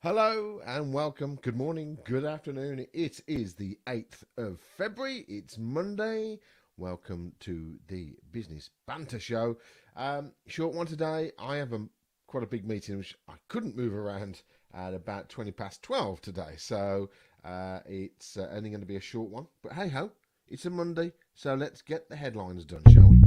Hello and welcome. Good morning, good afternoon. It is the 8th of February. It's Monday. Welcome to the Business Banter Show. Short one today. I have quite a big meeting which I couldn't move around at about 20 past 12 today. So it's only going to be a short one. But hey ho, it's a Monday. So let's get the headlines done, shall we?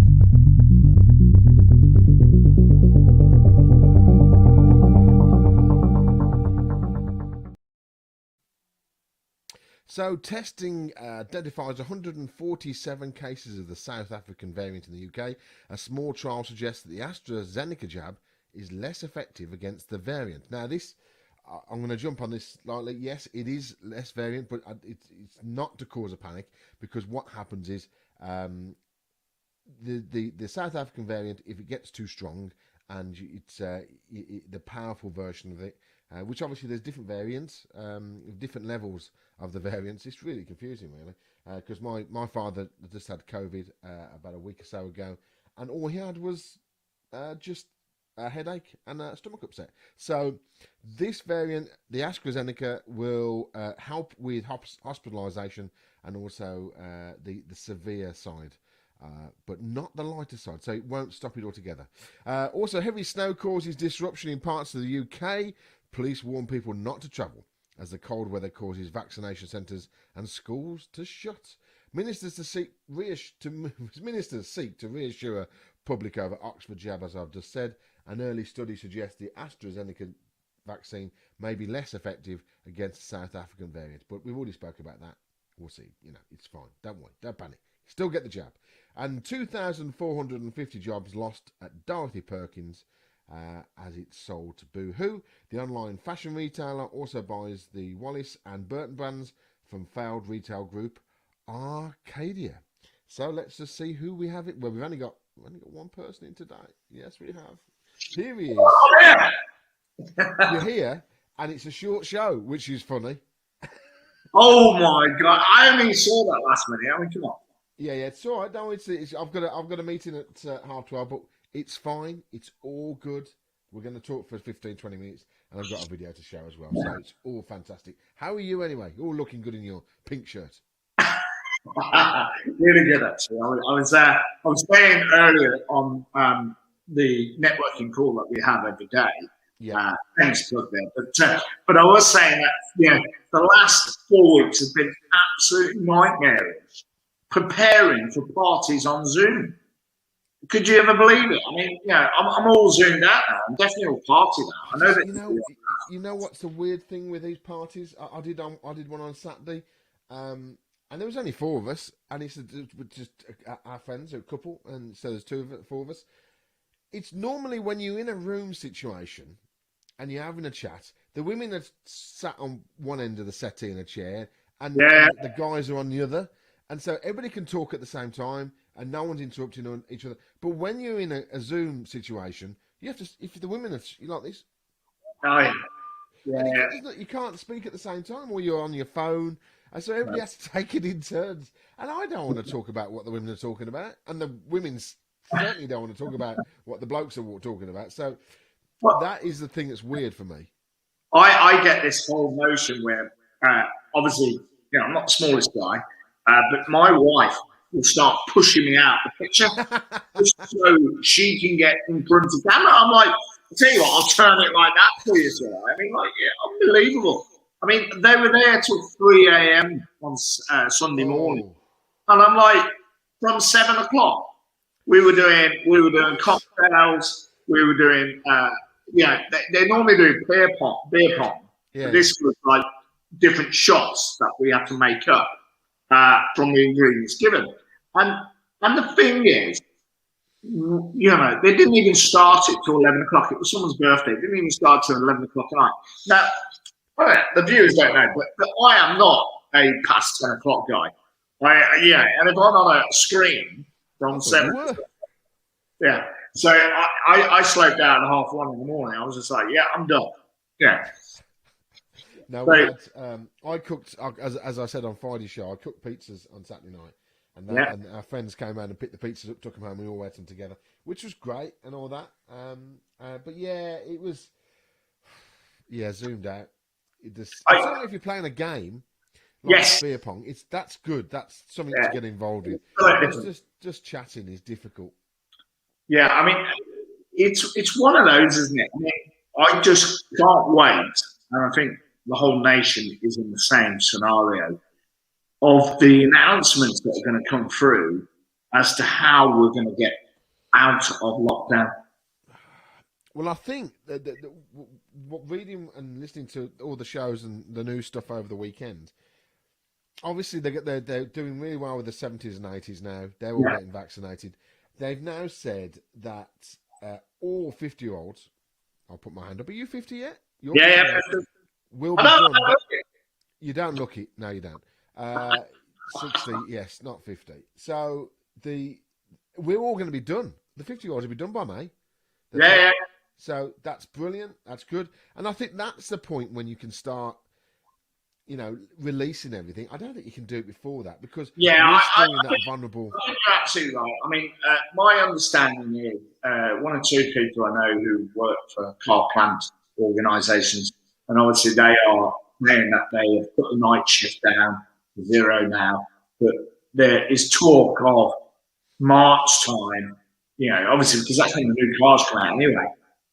So, testing identifies 147 cases of the South African variant in the UK. A small trial suggests that the AstraZeneca jab is less effective against the variant. Now, I'm going to jump on this slightly. Yes, it is less variant, but it's not to cause a panic, because what happens is the South African variant, if it gets too strong and it's the powerful version of it, which obviously there's different variants, different levels of the variants. It's really confusing, really, because my father just had COVID about a week or so ago, and all he had was just a headache and a stomach upset. So this variant, the AstraZeneca, will help with hospitalisation and also the severe side. But not the lighter side, so it won't stop it altogether. Also, heavy snow causes disruption in parts of the UK. Police warn people not to travel as the cold weather causes vaccination centres and schools to shut. Ministers seek to reassure public over Oxford jab, as I've just said. An early study suggests the AstraZeneca vaccine may be less effective against the South African variant, but we've already spoke about that. We'll see. It's fine. Don't worry. Don't panic. Still get the jab. And 2,450 jobs lost at Dorothy Perkins as it's sold to Boohoo. The online fashion retailer also buys the Wallace and Burton brands from failed retail group Arcadia. So let's just see who we have it. Well, we've only got one person in today. Yes, we have. Here he is. Oh, yeah. You're here, and it's a short show, which is funny. Oh my god! I only saw that last minute. I mean, come on. Yeah, it's all right. No, I've got a meeting at 12:30, but it's fine. It's all good. We're going to talk for 15, 20 minutes, and I've got a video to show as well. So it's all fantastic. How are you anyway? You're all looking good in your pink shirt. Really good, actually. I was saying earlier on the networking call that we have every day. Yeah. Thanks, plug there. But I was saying that the last 4 weeks have been absolute nightmares preparing for parties on Zoom. Could you ever believe it? I mean, I'm all zoomed out now. I'm definitely all party now. I know that. You know what's the weird thing with these parties? I did one on Saturday, and there was only four of us, and it's just our friends, a couple, and so there's four of us. It's normally when you're in a room situation and you're having a chat, the women are sat on one end of the settee in a chair, and the guys are on the other, and so everybody can talk at the same time, and no one's interrupting each other. But when you're in a Zoom situation, you have to, if the women are like this, Oh, and you can't speak at the same time, or you're on your phone, and so everybody has to take it in turns. And I don't want to talk about what the women are talking about, and the women certainly don't want to talk about what the blokes are talking about. So that is the thing that's weird for me. I get this whole notion where, obviously, I'm not the smallest guy, but my wife will start pushing me out the picture just so she can get in front of camera. I'm like, I'll tell you what, I'll turn it like that for you, sir. I mean, unbelievable. I mean, they were there till 3 a.m. on Sunday morning, and I'm like, from 7 o'clock, we were doing cocktails, we were doing, they normally do beer pong. Yeah. But this was like different shots that we had to make up from the ingredients given. And the thing is, they didn't even start it till 11 o'clock. It was someone's birthday. It didn't even start till 11 o'clock at night. Now, the viewers don't know, but I am not a past 10 o'clock guy. And if I'm on a screen from 7, yeah. So I slowed down at 1:30 in the morning. I was just like, yeah, I'm done. Yeah. No, I cooked, as I said on Friday's show, I cooked pizzas on Saturday night. And our friends came around and picked the pizzas up, took them home, we all ate them together, which was great and all that. But yeah, it was, zoomed out. certainly if you're playing a game like Yes. beer pong, that's good. That's something Yeah. to get involved in. Right. It's just chatting is difficult. Yeah, I mean, it's one of those, isn't it? I mean, I just can't wait, and I think the whole nation is in the same scenario of the announcements that are going to come through as to how we're going to get out of lockdown. Well, I think that reading and listening to all the shows and the news stuff over the weekend, obviously they're doing really well with the 70s and 80s now. They're all getting vaccinated. They've now said that all 50-year-olds, I'll put my hand up. Are you 50 yet? You're 50 Yeah. yet? Will be done. You don't look it. No, you don't. 60, yes, not 50. So we're all going to be done. The 50-year-olds will be done by May. Yeah. So that's brilliant. That's good. And I think that's the point when you can start, releasing everything. I don't think you can do it before that because you're still in that vulnerable. I think you're absolutely right. I mean, my understanding is one or two people I know who work for car plant organisations, and obviously they are saying that they have put the night shift down to 0 now. But there is talk of March time, obviously because that's when the new cars come out anyway,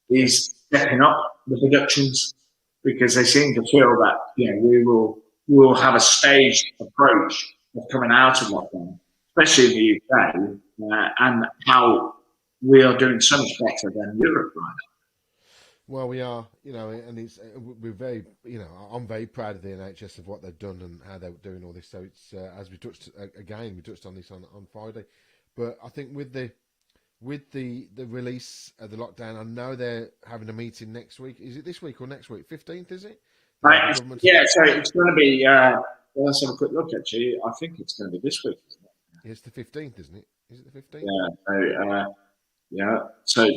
is stepping up the productions because they seem to feel that we'll have a staged approach of coming out of lockdown, especially in the UK, and how we are doing so much better than Europe right now. Well, we are, and we're very, I'm very proud of the NHS of what they've done and how they're doing all this. So it's as we touched on this on Friday, but I think with the release of the lockdown, I know they're having a meeting next week. Is it this week or next week? 15th, is it? Yeah, so it's going to be. Let's have a quick look. Actually, I think it's going to be this week. Isn't it? It's the 15th, isn't it? Is it the 15th? Yeah. So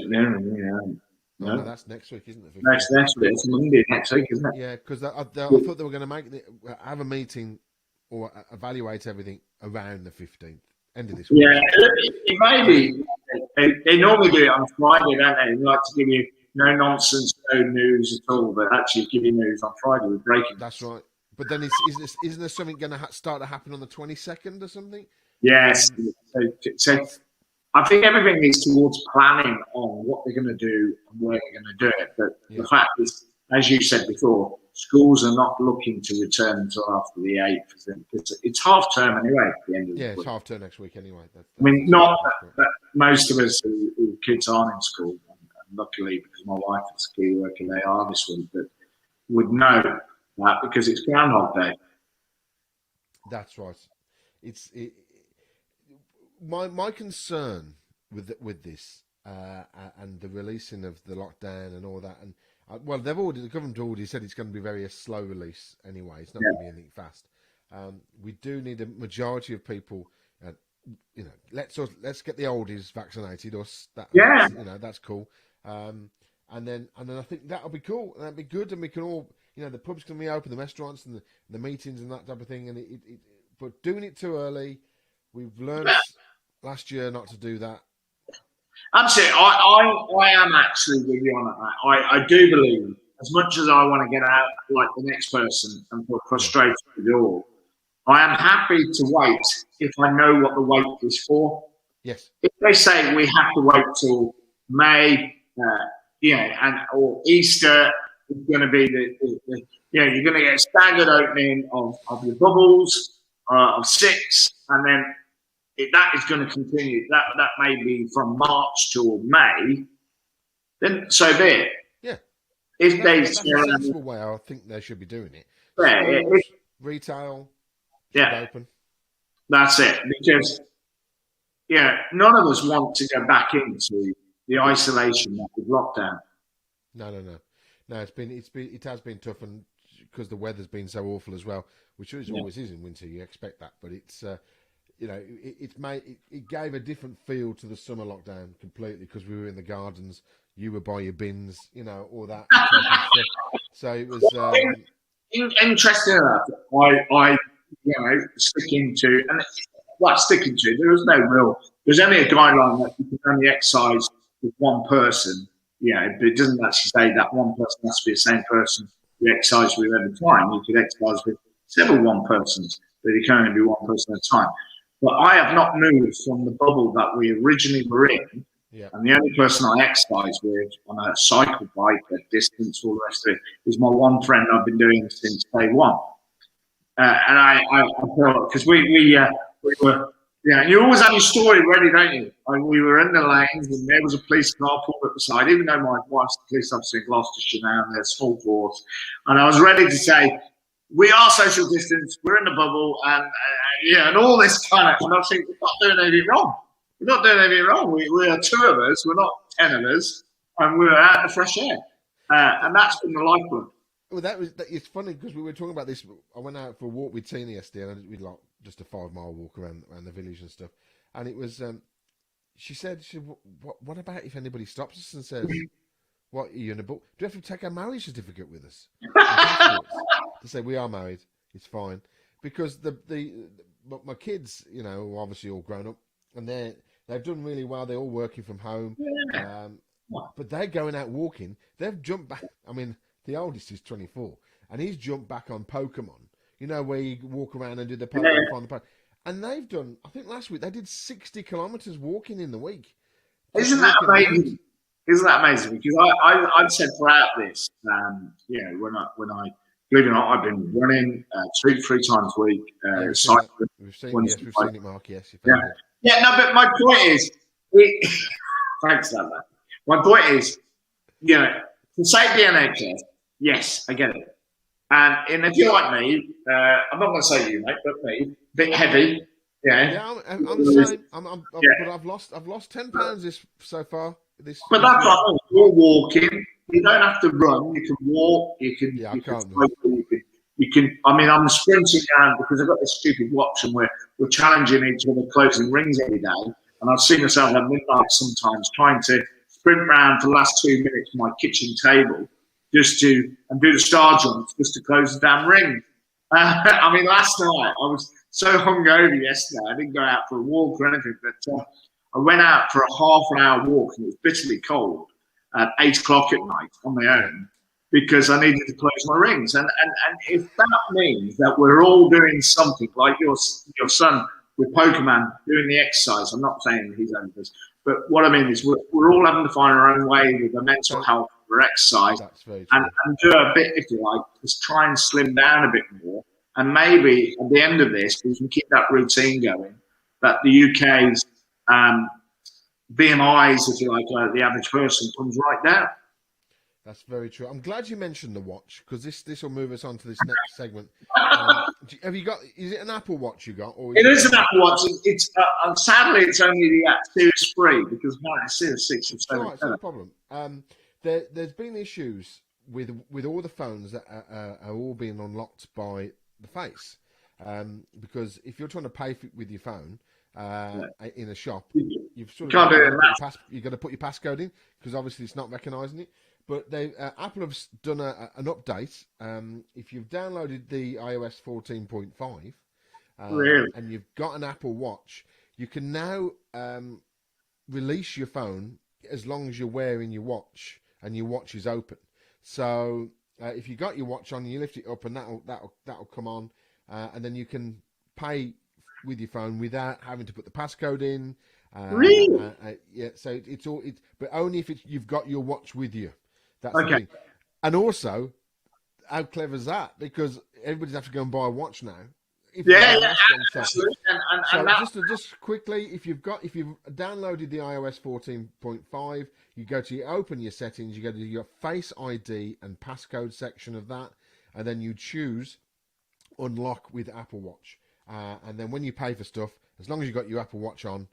no, that's next week, isn't it? Next week. It's Monday next week, isn't it? Yeah, because I thought they were going to have a meeting or evaluate everything around the 15th, end of this week. Yeah, it may be. They normally do it on Friday, don't they? They like to give you no nonsense, no news at all, but actually give you news on Friday with breaking. That's right. But then isn't there something going to start to happen on the 22nd or something? Yes. So I think everything is towards planning on what they're going to do and where they're going to do it. But the fact is, as you said before, schools are not looking to return until after the 8th. It's half term anyway at the end of the week. It's half term next week anyway. I mean, not that most of us who kids aren't in school, and luckily because my wife is a key worker, they are this week, but would know that because it's Groundhog Day. That's right. My concern with this and the releasing of the lockdown and all that, and the government already said it's going to be a slow release anyway. It's not going to be anything fast. We do need a majority of people. Let's get the oldies vaccinated. That's cool. And then I think that'll be cool. And that'll be good, and we can all, the pubs can be open, the restaurants and the meetings and that type of thing. And but doing it too early, we've learned last year not to do that. Absolutely, I am actually with you on that. I do believe, as much as I want to get out like the next person and feel frustrated with it all, I am happy to wait if I know what the wait is for. Yes. If they say we have to wait till May, or Easter, it's going to be you're going to get a staggered opening of your bubbles of 6, and then that is going to continue. That may be from March till May. Then so be it. Yeah. That's a sensible way I think they should be doing it. Yeah. Retail. Yeah. Open. That's it. Because none of us want to go back into the isolation that was lockdown. No. It has been tough, and because the weather's been so awful as well, which always is in winter. You expect that, but it's it gave a different feel to the summer lockdown completely because we were in the gardens, you were by your bins, all that type of stuff. So it was interesting enough. I sticking to. There was no real. There's only a guideline that you can only exercise with one person. But it doesn't actually say that one person has to be the same person you exercise with at a time. You could exercise with several one persons, but it can only be one person at a time. But I have not moved from the bubble that we originally were in. Yeah. And the only person I exercise with on a cycle bike at distance, all the rest of it, is my one friend I've been doing since day one. And I feel because we were, yeah, you always have your story ready, don't you? And we were in the lanes, and there was a police car pulled up beside, even though my wife's a police officer in Gloucestershire now, and they're small force. And I was ready to say, we are social distance, we're in the bubble, and yeah, and all this kind of, and I think we're not doing anything wrong. We're not doing anything wrong. We are two of us, we're not 10 of us, and we're out in the fresh air. And that's been the lifeblood. Well, it's funny because we were talking about this. I went out for a walk with Tina yesterday, and we like just a 5-mile walk around the village and stuff. And it was, she said, what about if anybody stops us and says, "What are you in a book? Do we have to take our marriage certificate with us?" To say we are married, it's fine, because my kids, you know, are obviously all grown up, and they've done really well. They're all working from home, but they're going out walking. They've jumped back. I mean, the oldest is 24, and he's jumped back on Pokemon. You know, where you walk around and do the Pokemon, find the Pokemon. And they've done, I think last week, they did 60 kilometres walking in the week. Isn't that amazing? Isn't that amazing? Because I've said throughout this, you know, when I believe it or not, I've been running 3 times a week, cycling. We've seen it, Mark. Yes, yeah. No, but my point is, thanks, Sam. My point is, you know, to save the NHS, yes, I get it. And if you're like me, I'm not going to say you, mate, but me, a bit heavy. Yeah, I'm the same. But I've lost 10 pounds so far. But that's right. You're walking. You don't have to run. You can walk. You can. Yeah, I can't. You can. I mean, I'm sprinting around because I've got this stupid watch, and we're challenging each other, closing rings every day. And I've seen myself at midnight sometimes trying to sprint around for the last 2 minutes on my kitchen table just to do the star jumps just to close the damn ring. I mean, last night I was so hungover yesterday. I didn't go out for a walk or anything, but I went out for a half-an-hour walk, and it was bitterly cold at 8 o'clock at night on my own because I needed to close my rings. And if that means that we're all doing something like your son with Pokemon doing the exercise, I'm not saying he's only this, but what I mean is we're all having to find our own way with the mental health for exercise and do a bit, if you like, just try and slim down a bit more. And maybe at the end of this, we can keep that routine going, that the UK's BMIs, if you like, the average person comes right down. That's very true. I'm glad you mentioned the watch because this will move us on to this next segment. Have you got? Is it an Apple Watch you got? Or it is an Apple Watch. It's sadly it's only the Series 3 because mine is Series 6 or 7. It's no problem. There's been issues with all the phones that are all being unlocked by the face, because if you're trying to pay with your phone in a shop, you've sort of you've got to put your passcode in because obviously it's not recognising it. But Apple have done an update. If you've downloaded the iOS 14.5 and you've got an Apple Watch, you can now release your phone as long as you're wearing your watch and your watch is open. So if you got your watch on, you lift it up and that'll come on, and then you can pay with your phone without having to put the passcode in. Yeah. So it's all but only if you've got your watch with you. That's the thing. And also, how clever is that? Because everybody's have to go and buy a watch now. Absolutely. So just quickly, if you've downloaded the iOS 14.5, you go to open your settings, you go to your Face ID and passcode section of that, and then you choose unlock with Apple Watch. And then when you pay for stuff, as long as you've got your Apple Watch on,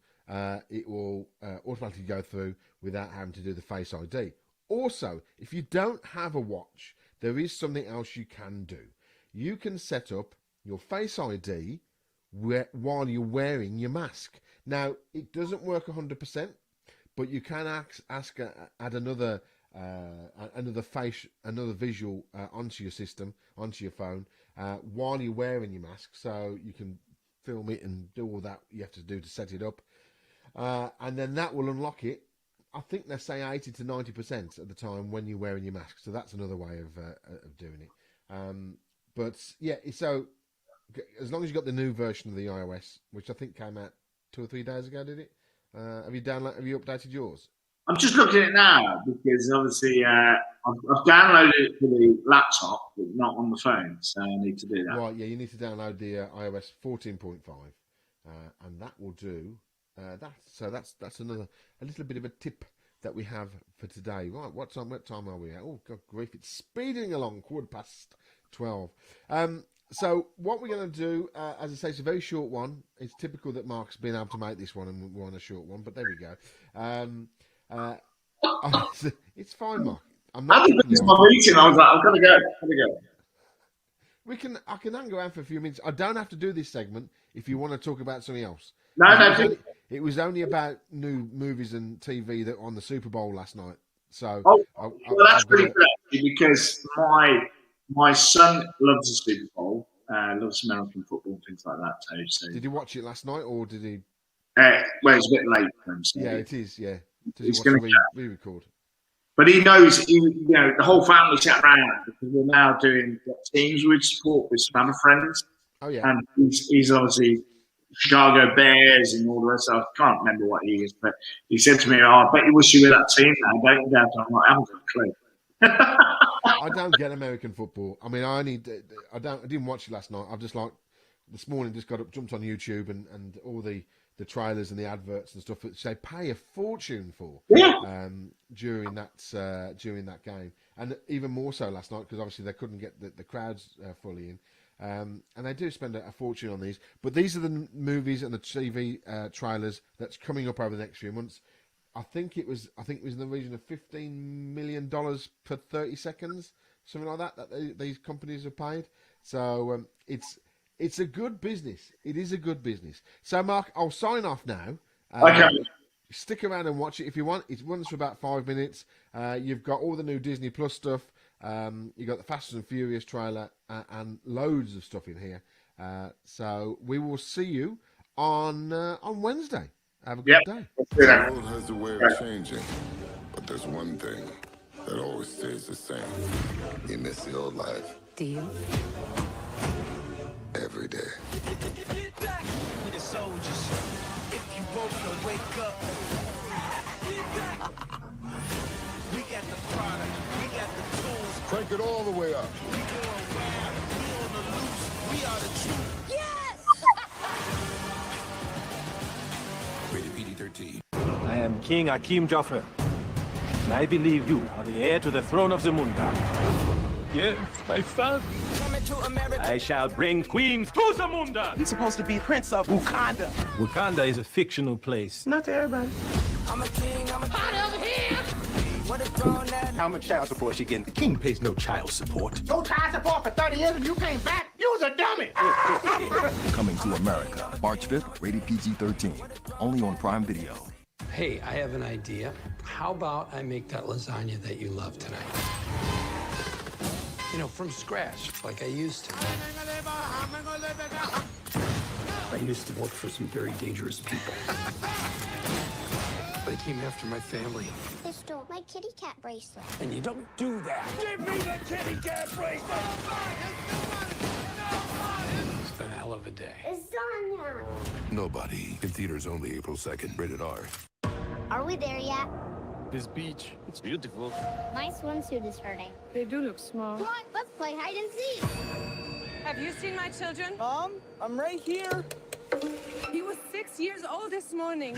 it will automatically go through without having to do the Face ID. Also, if you don't have a watch, there is something else you can do. You can set up your Face ID while you're wearing your mask. Now, it doesn't work 100%, but you can add another visual onto your system, onto your phone, while you're wearing your mask, so you can film it and do all that you have to do to set it up, and then that will unlock it. I think they say 80 to 90% at the time when you're wearing your mask. So that's another way of doing it. But yeah, so as long as you got the new version of the iOS, which I think came out 2 or 3 days ago, did it? Have you updated yours? I'm just looking at it now because obviously I've downloaded it for the laptop, but not on the phone, so I need to do that. Right, yeah, you need to download the iOS 14.5, and that will do that. So that's a little bit of a tip that we have for today. Right, what time are we at? Oh, God grief, it's speeding along, 12:15. So what we're going to do, as I say, it's a very short one. It's typical that Mark's been able to make this one, and we're on a short one, but there we go. It's fine, Mark. I'm not. I was like, I'm gonna go. I can hang around for a few minutes. I don't have to do this segment if you want to talk about something else. No. It was only about new movies and TV that on the Super Bowl last night. So, that's pretty good because my son loves the Super Bowl, loves American football and things like that too. So, did he watch it last night or did he? Well, it's a bit late for him. So yeah, it is. Yeah, he's going to re-record. But he knows, the whole family sat around because we're now doing teams with support with some other friends. Oh yeah, and he's obviously Chicago Bears and all the rest. I can't remember what he is, but he said to me, "Oh, I bet you wish you were that team now, don't you, Dad?" I'm like, I haven't got a clue. I don't get American football. I mean, I didn't watch it last night. I've just this morning just jumped on YouTube and all the trailers and the adverts and stuff which they pay a fortune for during that game, and even more so last night because obviously they couldn't get the crowds fully in. And they do spend a fortune on these, but these are the movies and the TV trailers that's coming up over the next few months. I think it was in the region of $15 million per 30 seconds, something like that these companies have paid. So it's a good business. It is a good business. So Mark, I'll sign off now. Okay. Stick around and watch it if you want. It runs for about 5 minutes. You've got all the new Disney Plus stuff. You got the Fast and Furious trailer and loads of stuff in here. So we will see you on Wednesday. Have a good day. The world has a way of changing, but there's one thing that always stays the same. You miss the old life. Do you? Every day. Get back with the soldiers. If you woke up, wake up. Get back. We got the product. We got the tools. Crank it all the way up. We going wild. We on the loose. We are the truth. Yes! Rated PG-13. I am King Akim Joffre, and I believe you are the heir to the throne of Zamunda. Yes, my son. Coming to America. I shall bring queens to Zamunda. He's supposed to be Prince of Wakanda. Wakanda is a fictional place. Not to everybody. I'm a king. I'm a hot over here. What a grown that. How much child support she getting? The king pays no child support. No child support for 30 years and you came back? You was a dummy. Coming to America, March 5th, rated PG-13. Only on Prime Video. Hey, I have an idea. How about I make that lasagna that you love tonight? You know, from scratch, like I used to. I used to work for some very dangerous people. They came after my family. They stole my kitty cat bracelet. And you don't do that. Give me the kitty cat bracelet. It's been a hell of a day. It's done now. Nobody. In theaters only April 2nd. Rated R. Are we there yet? This beach, it's beautiful. My swimsuit is hurting. They do look small. Come on, let's play hide and seek. Have you seen my children? Mom, I'm right here. He was 6 years old this morning.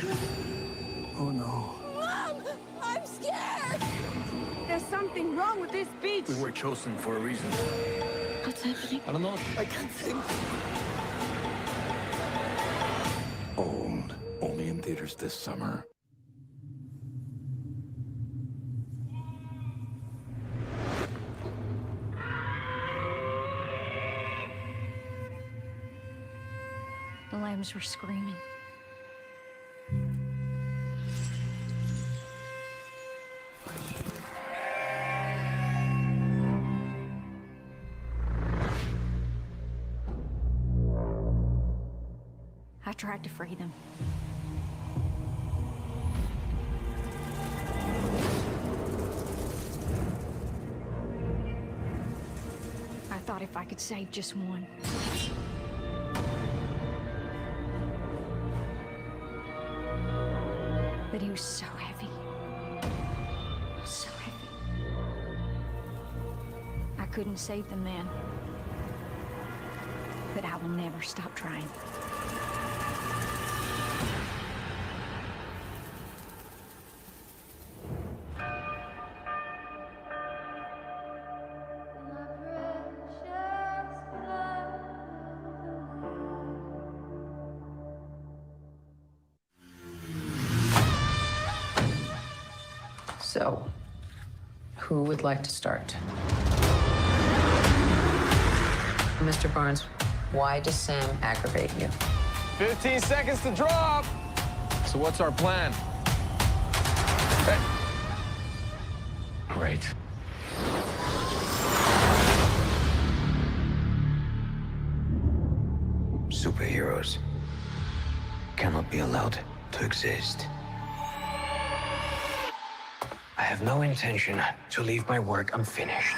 Oh no. Mom, I'm scared. There's something wrong with this beach. We were chosen for a reason. What's happening? I don't know. I can't think. Owned. Only in theaters this summer. The lambs were screaming. I tried to free them. God, if I could save just one. But he was so heavy. So heavy. I couldn't save the man. But I will never stop trying. So, who would like to start? Mr. Barnes, why does Sam aggravate you? 15 seconds to drop. So what's our plan? Great. Superheroes cannot be allowed to exist. I have no intention to leave my work unfinished.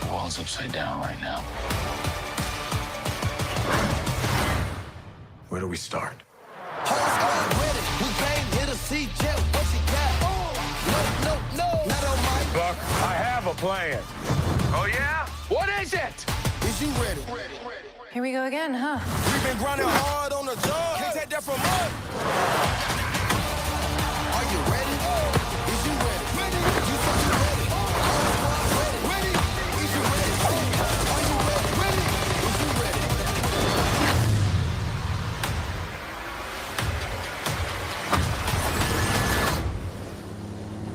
The world's upside down right now. Where do we start? Buck, I have a plan. Oh, yeah? What is it? Is you ready? Here we go again, huh? We've been grinding hard on the job. Can't take that from us. Are you ready? Is you ready? You said you ready. Ready? Is you ready? Are you ready? Is you ready?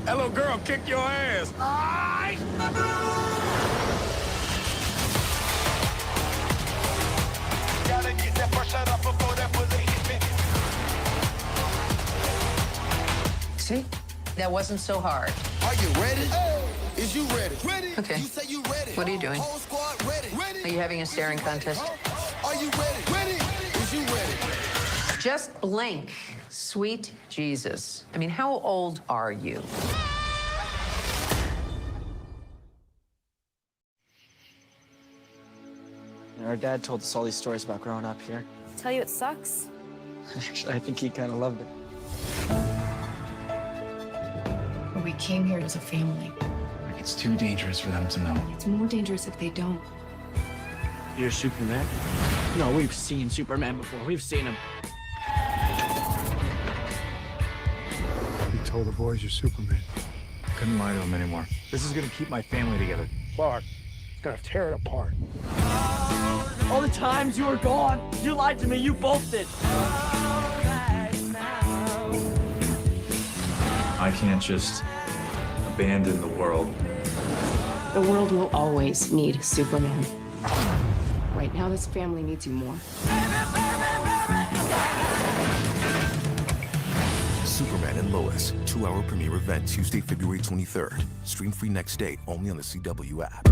Hello, girl, kick your ass. Gotta get that first shot off before that bullet hit me. See? That wasn't so hard. Are you ready? Is you ready? Okay. You say you ready. What are you doing? Whole squad ready. Are you having a staring contest? Are you ready? Is you ready? Just blink. Sweet Jesus. I mean, how old are you? Our dad told us all these stories about growing up here. Tell you it sucks? Actually, I think he kind of loved it. We came here as a family. It's too dangerous for them to know. It's more dangerous if they don't. You're Superman? No, we've seen Superman before. We've seen him. You told the boys you're Superman. Couldn't lie to them anymore. This is gonna keep my family together. Bart, it's gonna tear it apart. All the times you were gone, you lied to me. You both did. I can't just abandon the world. The world will always need Superman. Right now, this family needs you more. Superman and Lois, 2-hour premiere event Tuesday, February 23rd. Stream free next day only on the CW app.